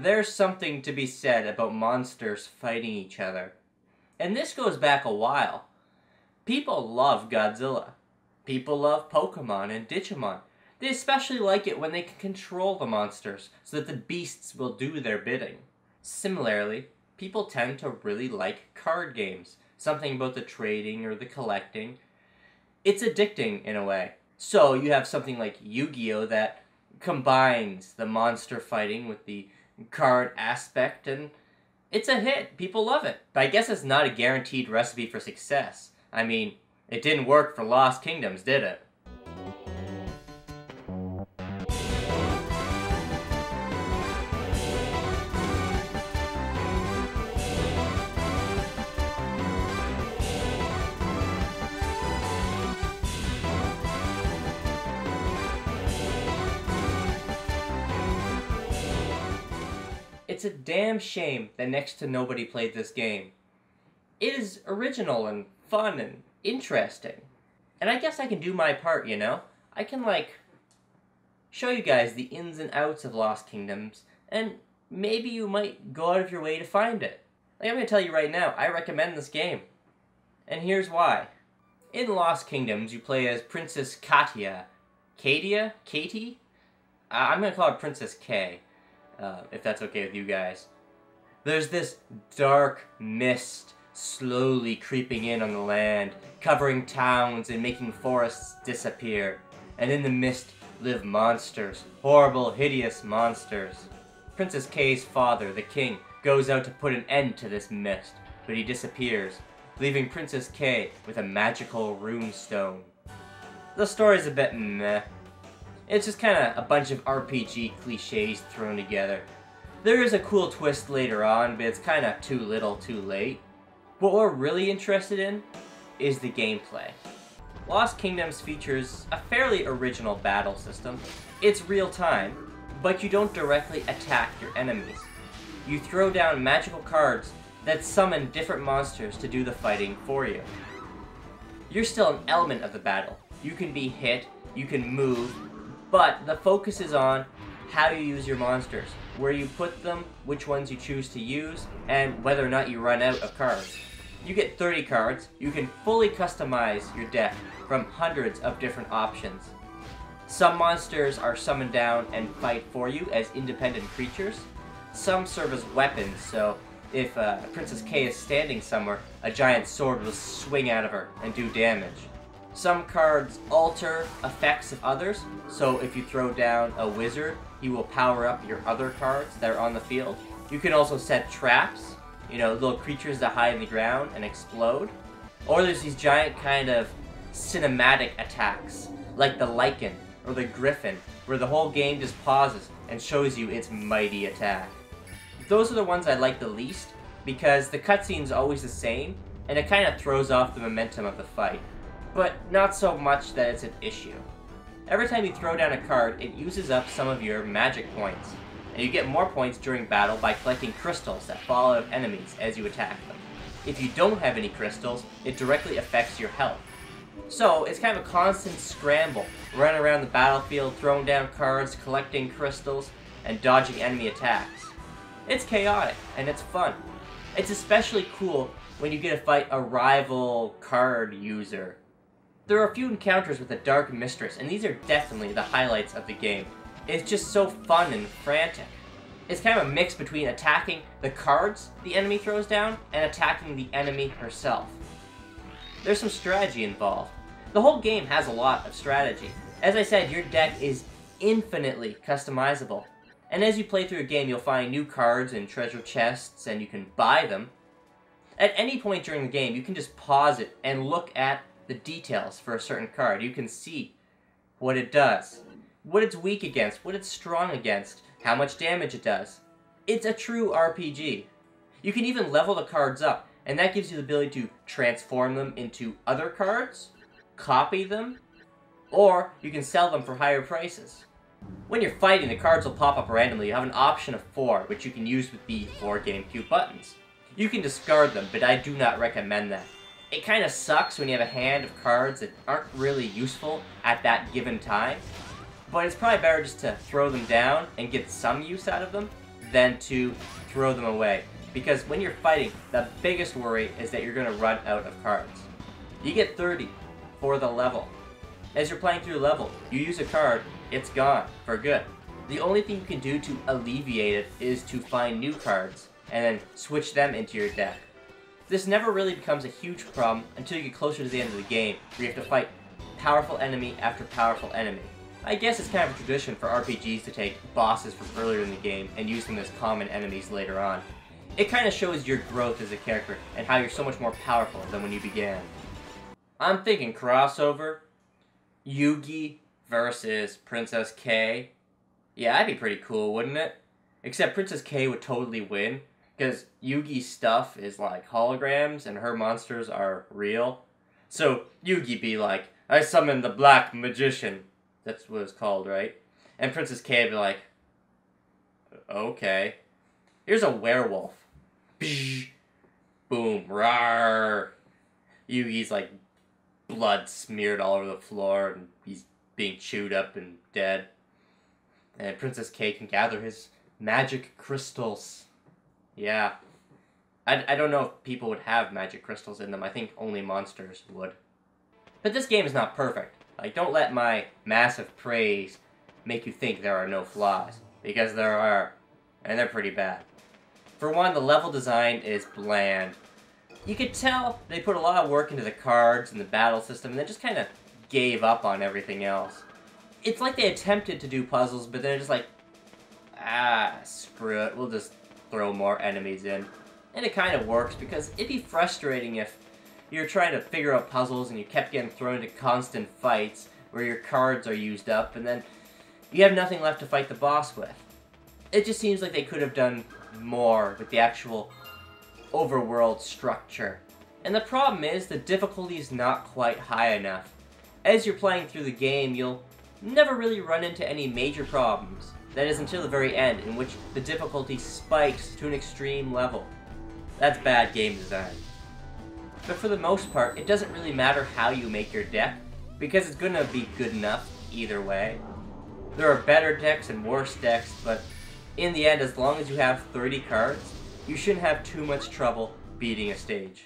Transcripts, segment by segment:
There's something to be said about monsters fighting each other. And this goes back a while. People love Godzilla. People love Pokemon and Digimon. They especially like it when they can control the monsters so that the beasts will do their bidding. Similarly, people tend to really like card games. Something about the trading or the collecting. It's addicting in a way. So you have something like Yu-Gi-Oh! That combines the monster fighting with the card aspect, and it's a hit. People love it. But I guess it's not a guaranteed recipe for success. I mean, it didn't work for Lost Kingdoms, did it? It's a damn shame that next to nobody played this game. It is original and fun and interesting. And I guess I can do my part, you know? I can, show you guys the ins and outs of Lost Kingdoms, and maybe you might go out of your way to find it. I'm gonna tell you right now, I recommend this game. And here's why. In Lost Kingdoms, you play as Princess Katia. Katie? I'm gonna call her Princess K. If that's okay with you guys. There's this dark mist slowly creeping in on the land, covering towns and making forests disappear. And in the mist live monsters, horrible, hideous monsters. Princess K's father, the king, goes out to put an end to this mist, but he disappears, leaving Princess K with a magical rune stone. The story's a bit meh. It's just kinda a bunch of RPG cliches thrown together. There is a cool twist later on, but it's kinda too little too late. What we're really interested in is the gameplay. Lost Kingdoms features a fairly original battle system. It's real time, but you don't directly attack your enemies. You throw down magical cards that summon different monsters to do the fighting for you. You're still an element of the battle. You can be hit, you can move, but the focus is on how you use your monsters, where you put them, which ones you choose to use, and whether or not you run out of cards. You get 30 cards, you can fully customize your deck from hundreds of different options. Some monsters are summoned down and fight for you as independent creatures. Some serve as weapons, so if Princess K is standing somewhere, a giant sword will swing out of her and do damage. Some cards alter effects of others, so if you throw down a wizard, he will power up your other cards that are on the field. You can also set traps, little creatures that hide in the ground and explode. Or there's these giant kind of cinematic attacks, like the Lycan or the Griffin, where the whole game just pauses and shows you its mighty attack. Those are the ones I like the least, because the cutscene's always the same, and it kind of throws off the momentum of the fight. But not so much that it's an issue. Every time you throw down a card, it uses up some of your magic points, and you get more points during battle by collecting crystals that fall out of enemies as you attack them. If you don't have any crystals, it directly affects your health. So it's kind of a constant scramble, running around the battlefield, throwing down cards, collecting crystals, and dodging enemy attacks. It's chaotic, and it's fun. It's especially cool when you get to fight a rival card user. There are a few encounters with the Dark Mistress, and these are definitely the highlights of the game. It's just so fun and frantic. It's kind of a mix between attacking the cards the enemy throws down and attacking the enemy herself. There's some strategy involved. The whole game has a lot of strategy. As I said, your deck is infinitely customizable. And as you play through a game, you'll find new cards in treasure chests, and you can buy them. At any point during the game, you can just pause it and look at the details for a certain card. You can see what it does, what it's weak against, what it's strong against, how much damage it does. It's a true RPG. You can even level the cards up, and that gives you the ability to transform them into other cards, copy them, or you can sell them for higher prices. When you're fighting, the cards will pop up randomly. You have an option of 4, which you can use with the 4 GameCube buttons. You can discard them, but I do not recommend that. It kind of sucks when you have a hand of cards that aren't really useful at that given time, but it's probably better just to throw them down and get some use out of them than to throw them away. Because when you're fighting, the biggest worry is that you're going to run out of cards. You get 30 for the level. As you're playing through the level, you use a card, it's gone for good. The only thing you can do to alleviate it is to find new cards and then switch them into your deck. This never really becomes a huge problem until you get closer to the end of the game, where you have to fight powerful enemy after powerful enemy. I guess it's kind of a tradition for RPGs to take bosses from earlier in the game and use them as common enemies later on. It kind of shows your growth as a character and how you're so much more powerful than when you began. I'm thinking crossover, Yugi versus Princess K. Yeah, that'd be pretty cool, wouldn't it? Except Princess K would totally win, because Yugi's stuff is like holograms and her monsters are real. So Yugi be like, I summon the Black Magician. That's what it's called, right? And Princess K would be like, okay. Here's a werewolf. Bzz, boom, rawr. Yugi's like blood smeared all over the floor and he's being chewed up and dead. And Princess K can gather his magic crystals. Yeah. I don't know if people would have magic crystals in them. I think only monsters would. But this game is not perfect. Like, don't let my massive praise make you think there are no flaws. Because there are. And they're pretty bad. For one, the level design is bland. You could tell they put a lot of work into the cards and the battle system and then just kind of gave up on everything else. It's like they attempted to do puzzles, but they're just like, screw it, we'll just throw more enemies in. And it kind of works, because it'd be frustrating if you're trying to figure out puzzles and you kept getting thrown into constant fights where your cards are used up and then you have nothing left to fight the boss with. It just seems like they could have done more with the actual overworld structure. And the problem is, the difficulty is not quite high enough. As you're playing through the game, you'll never really run into any major problems. That is until the very end, in which the difficulty spikes to an extreme level. That's bad game design. But for the most part, it doesn't really matter how you make your deck, because it's gonna be good enough either way. There are better decks and worse decks, but in the end, as long as you have 30 cards, you shouldn't have too much trouble beating a stage.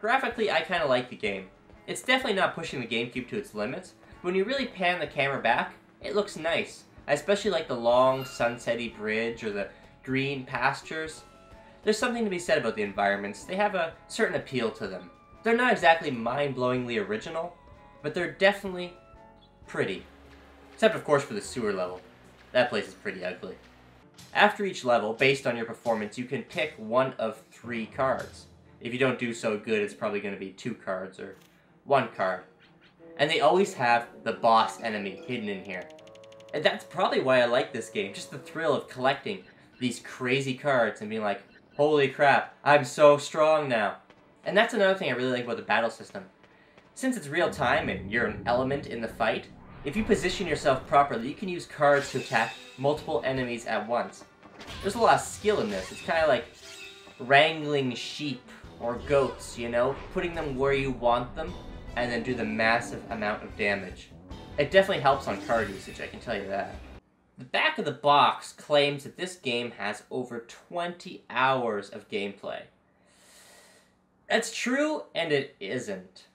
Graphically, I kinda like the game. It's definitely not pushing the Gamecube to its limits, but when you really pan the camera back, it looks nice. I especially like the long, sunsetty bridge or the green pastures. There's something to be said about the environments. They have a certain appeal to them. They're not exactly mind-blowingly original, but they're definitely pretty. Except, of course, for the sewer level. That place is pretty ugly. After each level, based on your performance, you can pick one of 3 cards. If you don't do so good, it's probably going to be 2 cards or 1 card. And they always have the boss enemy hidden in here. And that's probably why I like this game. Just the thrill of collecting these crazy cards and being like, holy crap, I'm so strong now. And that's another thing I really like about the battle system. Since it's real time and you're an element in the fight, if you position yourself properly, you can use cards to attack multiple enemies at once. There's a lot of skill in this. It's kind of like wrangling sheep or goats, you know? Putting them where you want them and then do the massive amount of damage. It definitely helps on card usage, I can tell you that. The back of the box claims that this game has over 20 hours of gameplay. That's true, and it isn't.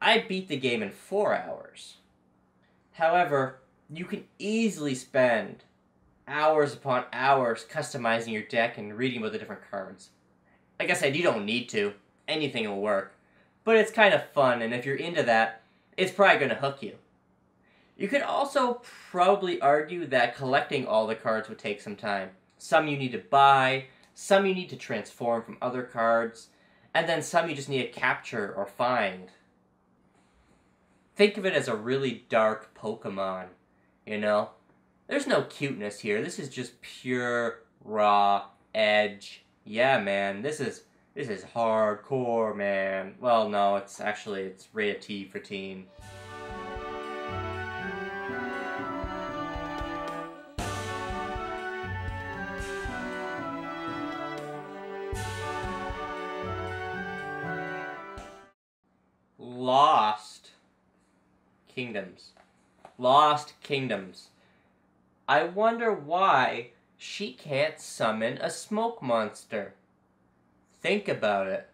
I beat the game in 4 hours. However, you can easily spend hours upon hours customizing your deck and reading about the different cards. Like I said, you don't need to. Anything will work. But it's kind of fun, and if you're into that, it's probably going to hook you. You could also probably argue that collecting all the cards would take some time. Some you need to buy, some you need to transform from other cards, and then some you just need to capture or find. Think of it as a really dark Pokemon, you know? There's no cuteness here. This is just pure, raw edge. Yeah, man, this is hardcore, man. Well, no, it's rated T for teen. Lost Kingdoms. Lost Kingdoms. I wonder why She can't summon a smoke monster. Think about it.